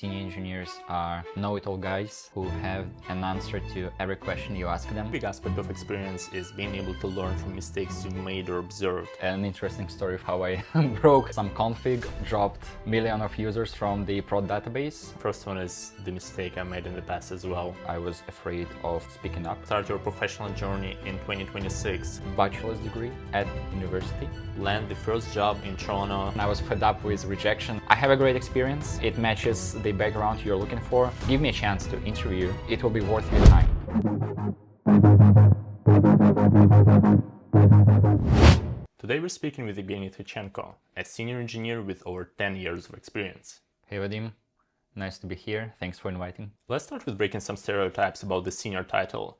Senior engineers are know-it-all guys who have an answer to every question you ask them. A big aspect of experience is being able to learn from mistakes you made or observed. An interesting story of how I broke some config, dropped millions of users from the prod database. First one is the mistake I made in the past as well. I was afraid of speaking up. Start your professional journey in 2026. Bachelor's degree at university. Land the first job in Toronto. I was fed up with rejection. I have a great experience. It matches the background you're looking for. Give me a chance to interview. It will be worth your time. Today we're speaking with Yevgeniy Tkachenko, a senior engineer with over 10 years of experience. Hey Vadim, nice to be here. Thanks for inviting. Let's start with breaking some stereotypes about the senior title.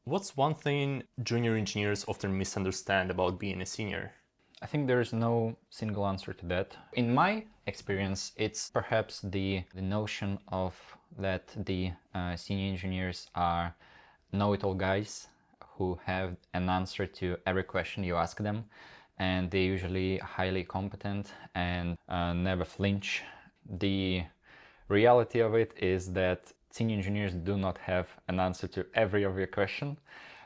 What's one thing junior engineers often misunderstand about being a senior? I think there is no single answer to that. In my experience, it's perhaps the notion of that the senior engineers are know-it-all guys who have an answer to every question you ask them, and they're usually highly competent and never flinch. The reality of it is that senior engineers do not have an answer to every of your question.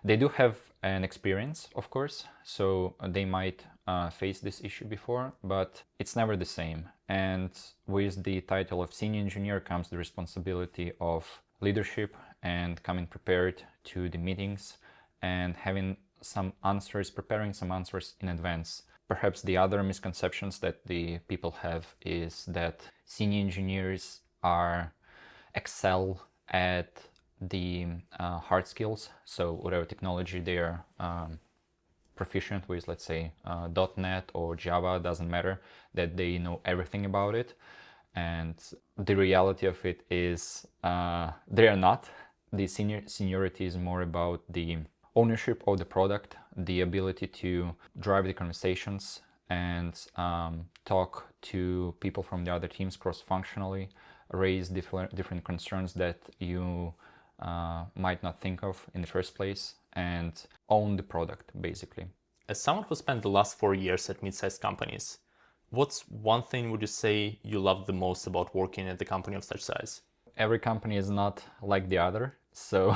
They do have an experience, of course, so they might face this issue before, but it's never the same. And with the title of senior engineer comes the responsibility of leadership and coming prepared to the meetings and having some answers, preparing some answers in advance. Perhaps the other misconceptions that the people have is that senior engineers excel at the hard skills, so whatever technology they are proficient with, let's say .NET or Java, doesn't matter, that they know everything about it. And the reality of it is they are not. The seniority is more about the ownership of the product, the ability to drive the conversations and talk to people from the other teams cross-functionally, raise different concerns that you might not think of in the first place, and own the product, basically. As someone who spent the last 4 years at mid-sized companies, what's one thing would you say you love the most about working at a company of such size? Every company is not like the other, so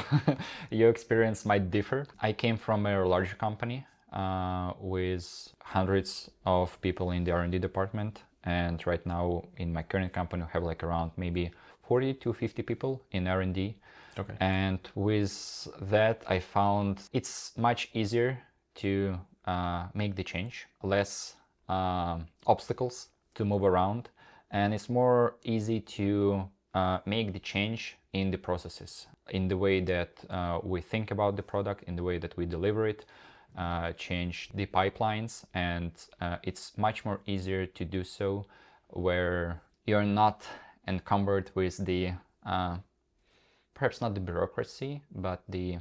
your experience might differ. I came from a larger company with hundreds of people in the R&D department, and right now in my current company we have like around maybe 40 to 50 people in R&D. Okay. And with that I found it's much easier to make the change, less obstacles to move around, and it's more easy to make the change in the processes, in the way that we think about the product, in the way that we deliver it, change the pipelines, and it's much more easier to do so where you're not encumbered with the perhaps not the bureaucracy, but the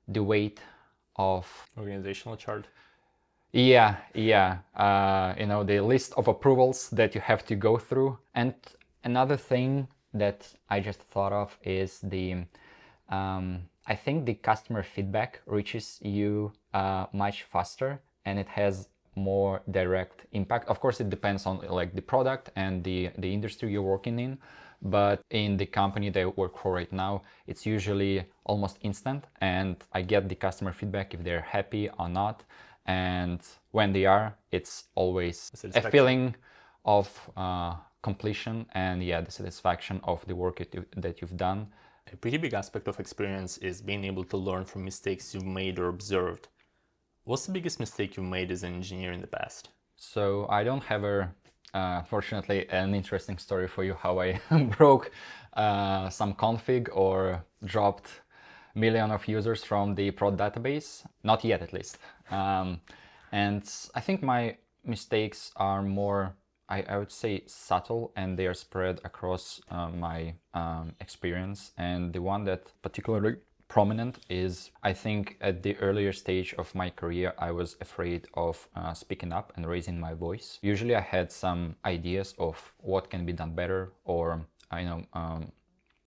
weight of Organizational chart. Yeah. The list of approvals that you have to go through. And another thing that I just thought of is I think the customer feedback reaches you much faster, and it has more direct impact. Of course, it depends on like the product and the industry you're working in, but in the company that I work for right now, it's usually almost instant, and I get the customer feedback if they're happy or not. And when they are, it's always a feeling of completion and the satisfaction of the work that you've done. A pretty big aspect of experience is being able to learn from mistakes you've made or observed. What's the biggest mistake you've made as an engineer in the past? So I don't have fortunately an interesting story for you how I broke some config or dropped millions of users from the prod database. Not yet, at least. And I think my mistakes are more, I would say, subtle, and they are spread across my experience. And the one that particularly prominent is, I think at the earlier stage of my career, I was afraid of speaking up and raising my voice. Usually I had some ideas of what can be done better, or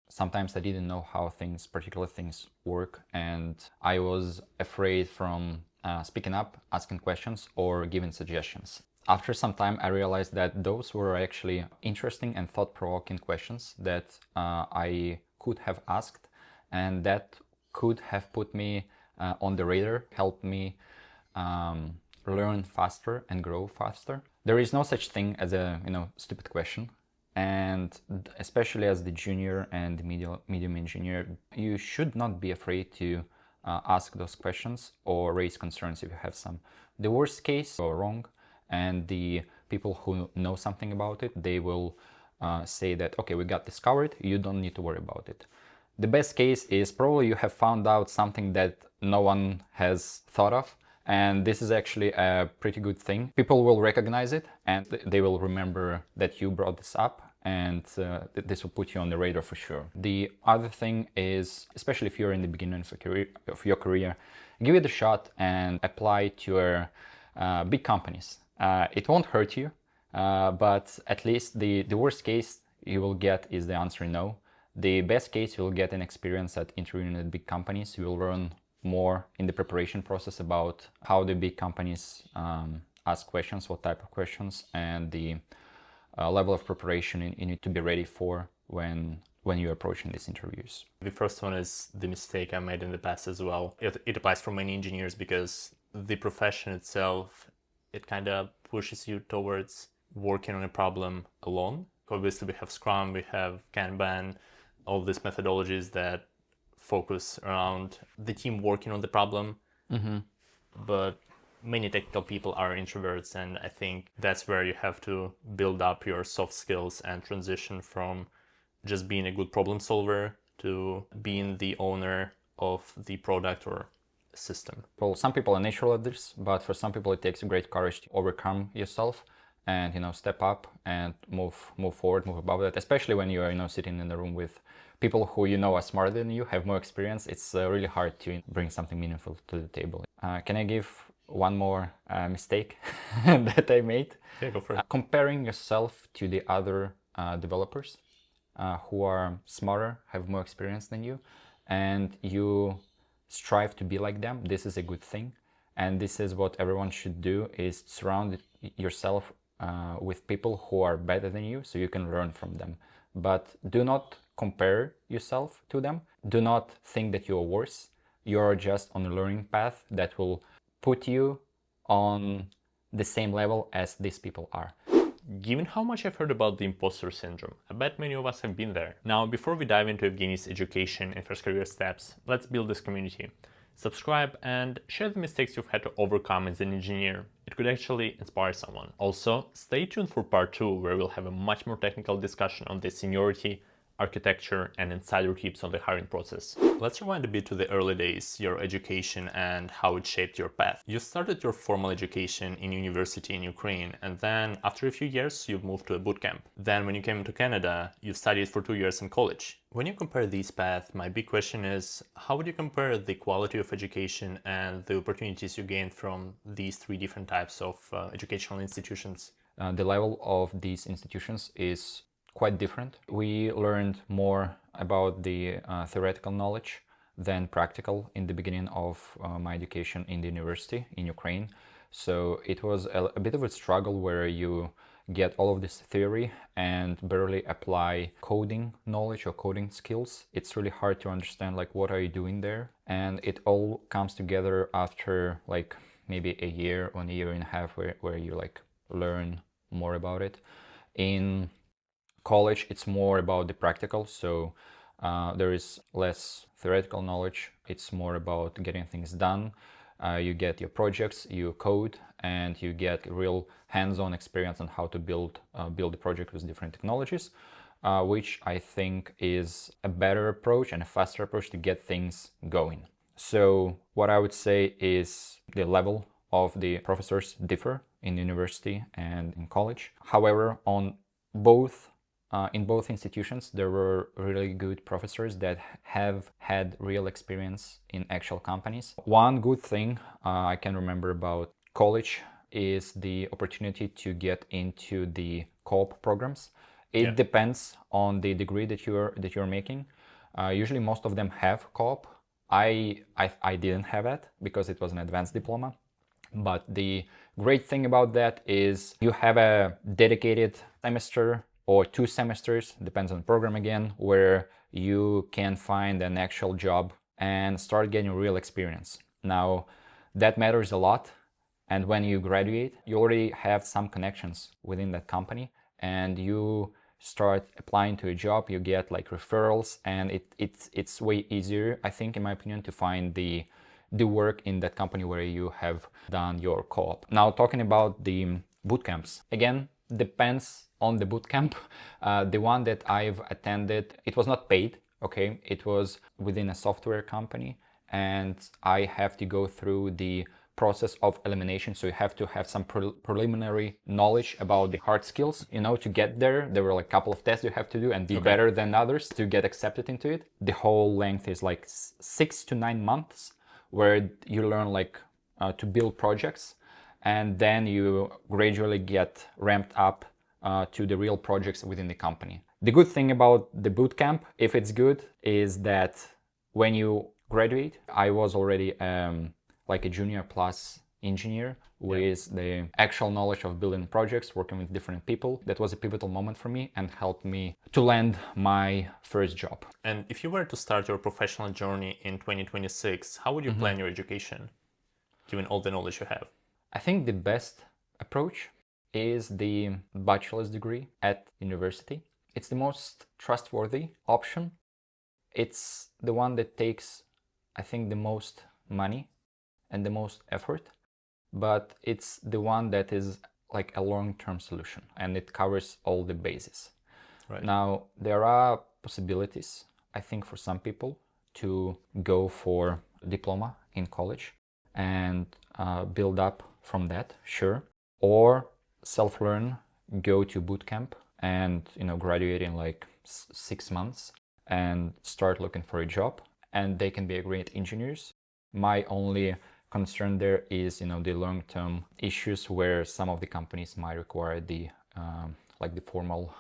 sometimes I didn't know how particular things work, and I was afraid from speaking up, asking questions, or giving suggestions. After some time, I realized that those were actually interesting and thought-provoking questions that I could have asked, and that could have put me on the radar, helped me learn faster and grow faster. There is no such thing as a stupid question, and especially as the junior and medium engineer, you should not be afraid to ask those questions or raise concerns if you have some. The worst case, go wrong, and the people who know something about it, they will say that, okay, we got this covered, you don't need to worry about it. The best case is probably you have found out something that no one has thought of, and this is actually a pretty good thing. People will recognize it and they will remember that you brought this up, and this will put you on the radar for sure. The other thing is, especially if you're in the beginning of your career, give it a shot and apply to big companies. It won't hurt you, but at least the worst case you will get is the answer no. The best case, you'll get an experience at interviewing at big companies. You will learn more in the preparation process about how the big companies ask questions, what type of questions, and the level of preparation you need to be ready for when you're approaching these interviews. The first one is the mistake I made in the past as well. It applies for many engineers because the profession itself, it kind of pushes you towards working on a problem alone. Obviously, we have Scrum, we have Kanban, all these methodologies that focus around the team working on the problem. Mm-hmm. But many technical people are introverts, and I think that's where you have to build up your soft skills and transition from just being a good problem solver to being the owner of the product or system. Well, some people are natural at this, but for some people it takes great courage to overcome yourself and step up and move forward, move above that. Especially when you are sitting in the room with people who are smarter than you, have more experience. It's really hard to bring something meaningful to the table. Can I give one more mistake that I made? Yeah, go for it. Comparing yourself to the other developers who are smarter, have more experience than you, and you strive to be like them. This is a good thing, and this is what everyone should do: is surround yourself with people who are better than you, so you can learn from them. But do not compare yourself to them. Do not think that you're worse. You're just on a learning path that will put you on the same level as these people are. Given how much I've heard about the imposter syndrome, I bet many of us have been there. Now, before we dive into Yevgeniy's education and first career steps, let's build this community. Subscribe and share the mistakes you've had to overcome as an engineer. It could actually inspire someone. Also, stay tuned for part 2, where we'll have a much more technical discussion on the seniority, architecture, and insider tips on the hiring process. Let's rewind a bit to the early days, your education and how it shaped your path. You started your formal education in university in Ukraine, and then after a few years you moved to a bootcamp. Then when you came to Canada, you studied for 2 years in college. When you compare these paths, my big question is, how would you compare the quality of education and the opportunities you gained from these 3 different types of educational institutions? The level of these institutions is quite different. We learned more about the theoretical knowledge than practical in the beginning of my education in the university in Ukraine. So it was a bit of a struggle where you get all of this theory and barely apply coding knowledge or coding skills. It's really hard to understand what are you doing there, and it all comes together after maybe a year or a year and a half where you learn more about it. In college, it's more about the practical, so there is less theoretical knowledge. It's more about getting things done. You get your projects, you code, and you get real hands-on experience on how to build a project with different technologies, which I think is a better approach and a faster approach to get things going. So what I would say is the level of the professors differ in university and in college. However, in both institutions, there were really good professors that have had real experience in actual companies. One good thing I can remember about college is the opportunity to get into the co-op programs. It depends on the degree that you're making. Usually, most of them have co-op. I didn't have it because it was an advanced diploma. But the Great thing about that is you have a dedicated semester or 2 semesters, depends on the program again, where you can find an actual job and start getting real experience. Now, that matters a lot. And when you graduate, you already have some connections within that company, and you start applying to a job, you get like referrals, and it's way easier, I think, in my opinion, to find the work in that company where you have done your co-op. Now, talking about the bootcamps, again, depends on the bootcamp. The one that I've attended, it was not paid, okay? It was within a software company, and I have to go through the process of elimination. So you have to have some preliminary knowledge about the hard skills, you know, to get there. There were like a couple of tests you have to do and be better than others to get accepted into it. The whole length is like 6 to 9 months, where you learn like to build projects, and then you gradually get ramped up to the real projects within the company. The good thing about the bootcamp, if it's good, is that when you graduate, I was already like a junior plus engineer with the actual knowledge of building projects, working with different people. That was a pivotal moment for me and helped me to land my first job. And if you were to start your professional journey in 2026, how would you plan your education, given all the knowledge you have? I think the best approach is the bachelor's degree at university. It's the most trustworthy option. It's the one that takes, I think, the most money and the most effort, but it's the one that is like a long-term solution, and it covers all the bases. Right. Now, there are possibilities, I think, for some people to go for diploma in college and build up from that, sure, or self-learn, go to bootcamp and, you know, graduate in like 6 months and start looking for a job, and they can be a great engineers. My only concern there is, you know, the long-term issues where some of the companies might require the like the formal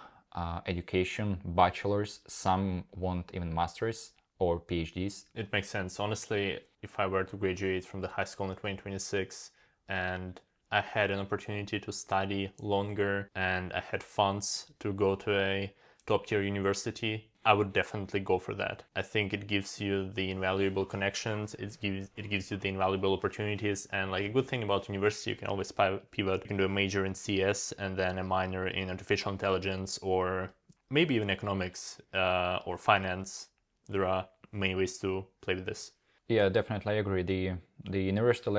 education, bachelor's. Some want even masters or PhDs. It makes sense. Honestly, if I were to graduate from the high school in 2026 and I had an opportunity to study longer and I had funds to go to a top-tier university, I would definitely go for that. I think it gives you the invaluable connections, it gives you the invaluable opportunities, and like a good thing about university, you can always pivot. You can do a major in CS and then a minor in artificial intelligence, or maybe even economics or finance. There are many ways to play with this. Yeah, definitely, I agree. The university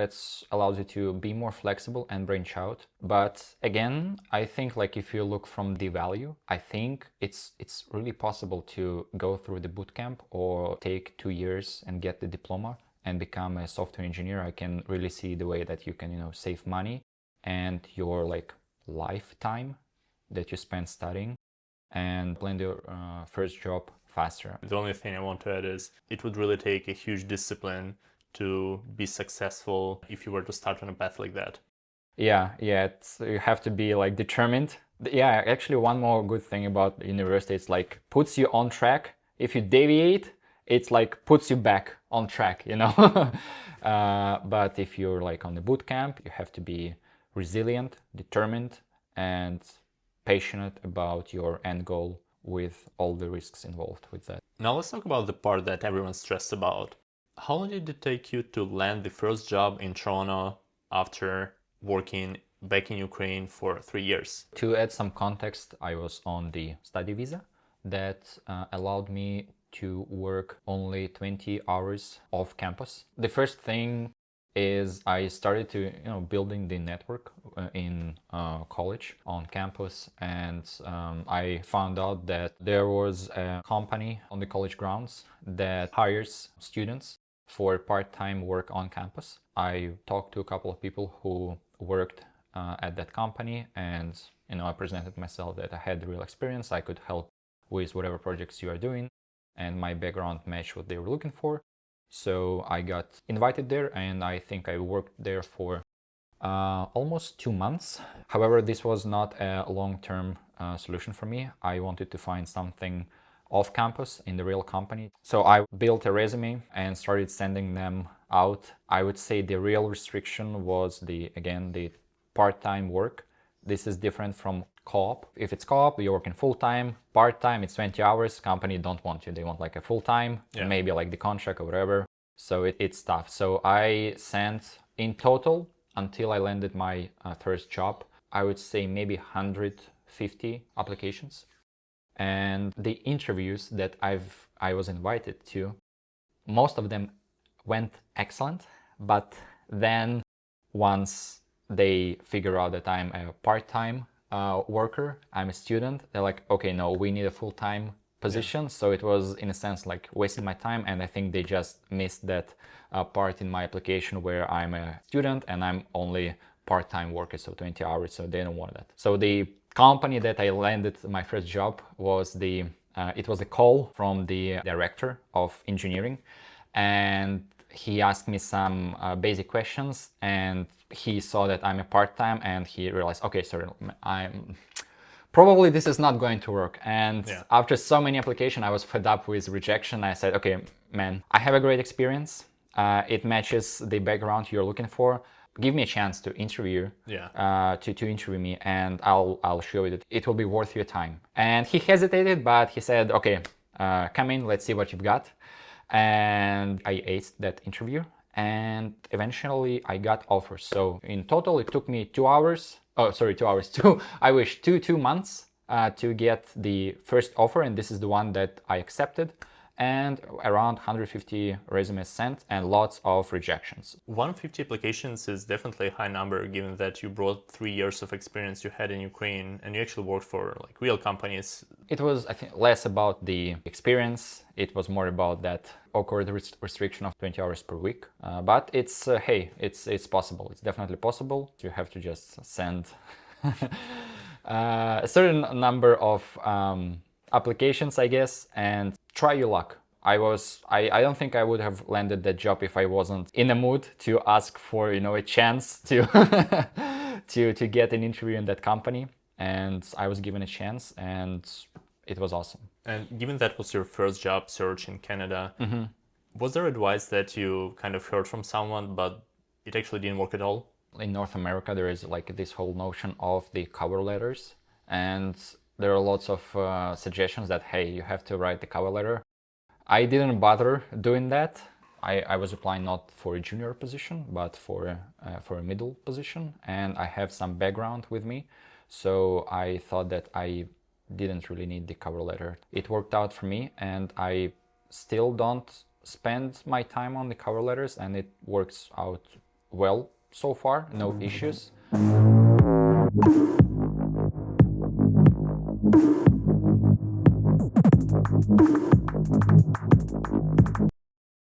allows you to be more flexible and branch out. But again, I think like if you look from the value, I think it's really possible to go through the bootcamp or take 2 years and get the diploma and become a software engineer. I can really see the way that you can, you know, save money and your like lifetime that you spend studying and land your first job faster. The only thing I want to add is it would really take a huge discipline to be successful if you were to start on a path like that. Yeah, you have to be like determined. Yeah, actually one more good thing about university, it's like puts you on track. If you deviate, it's like puts you back on track, you know. But if you're like on the boot camp, you have to be resilient, determined, and passionate about your end goal with all the risks involved with that. Now let's talk about the part that everyone's stressed about. How long did it take you to land the first job in Toronto after working back in Ukraine for 3 years? To add some context, I was on the study visa that allowed me to work only 20 hours off campus. The first thing is I started to, you know, building the network in college on campus, and I found out that there was a company on the college grounds that hires students for part-time work on campus. I talked to a couple of people who worked at that company, and, you know, I presented myself that I had real experience, I could help with whatever projects you are doing, and my background matched what they were looking for. So I got invited there, and I think I worked there for almost 2 months. However, this was not a long-term solution for me. I wanted to find something off campus in the real company. So I built a resume and started sending them out. I would say the real restriction was the part-time work. This is different from co-op. If it's co-op, you're working full-time. Part-time, it's 20 hours. Company don't want you. They want like a full-time, maybe like the contract or whatever. So it's tough. So I sent in total, until I landed my first job, I would say maybe 150 applications. And the interviews that I was invited to, most of them went excellent, but then once they figure out that I'm a part-time worker, I'm a student, they're like, okay, no, we need a full-time position. So it was, in a sense, like wasting my time, and I think they just missed that part in my application where I'm a student and I'm only part-time worker, so 20 hours, so they don't want that. So the company that I landed my first job was it was a call from the director of engineering, and he asked me some basic questions, and he saw that I'm a part-time, and he realized, okay, sorry, probably this is not going to work. And after so many applications, I was fed up with rejection. I said, okay, man, I have a great experience. It matches the background you're looking for. Give me a chance to interview, to interview me, and I'll show you that it will be worth your time. And he hesitated, but he said, okay, come in, let's see what you've got. And I aced that interview, and eventually I got offers. So in total, it took me 2 hours. Oh, sorry, 2 hours. Two months to get the first offer, and this is the one that I accepted. And around 150 resumes sent and lots of rejections. 150 applications is definitely a high number, given that you brought 3 years of experience you had in Ukraine and you actually worked for like real companies. It was, I think, less about the experience. It was more about that awkward restriction of 20 hours per week. But it's, hey, it's possible. It's definitely possible. You have to just send a certain number of applications, I guess, and try your luck. I don't think I would have landed that job if I wasn't in the mood to ask for, a chance to to get an interview in that company. And I was given a chance, and it was awesome. And given that was your first job search in Canada, was there advice that you kind of heard from someone, but it actually didn't work at all? In North America, there is like this whole notion of the cover letters, and there are lots of suggestions that, hey, you have to write the cover letter. I didn't bother doing that. I was applying not for a junior position, but for a middle position, and I have some background with me. So I thought that I didn't really need the cover letter. It worked out for me, and I still don't spend my time on the cover letters, and it works out well so far, no issues.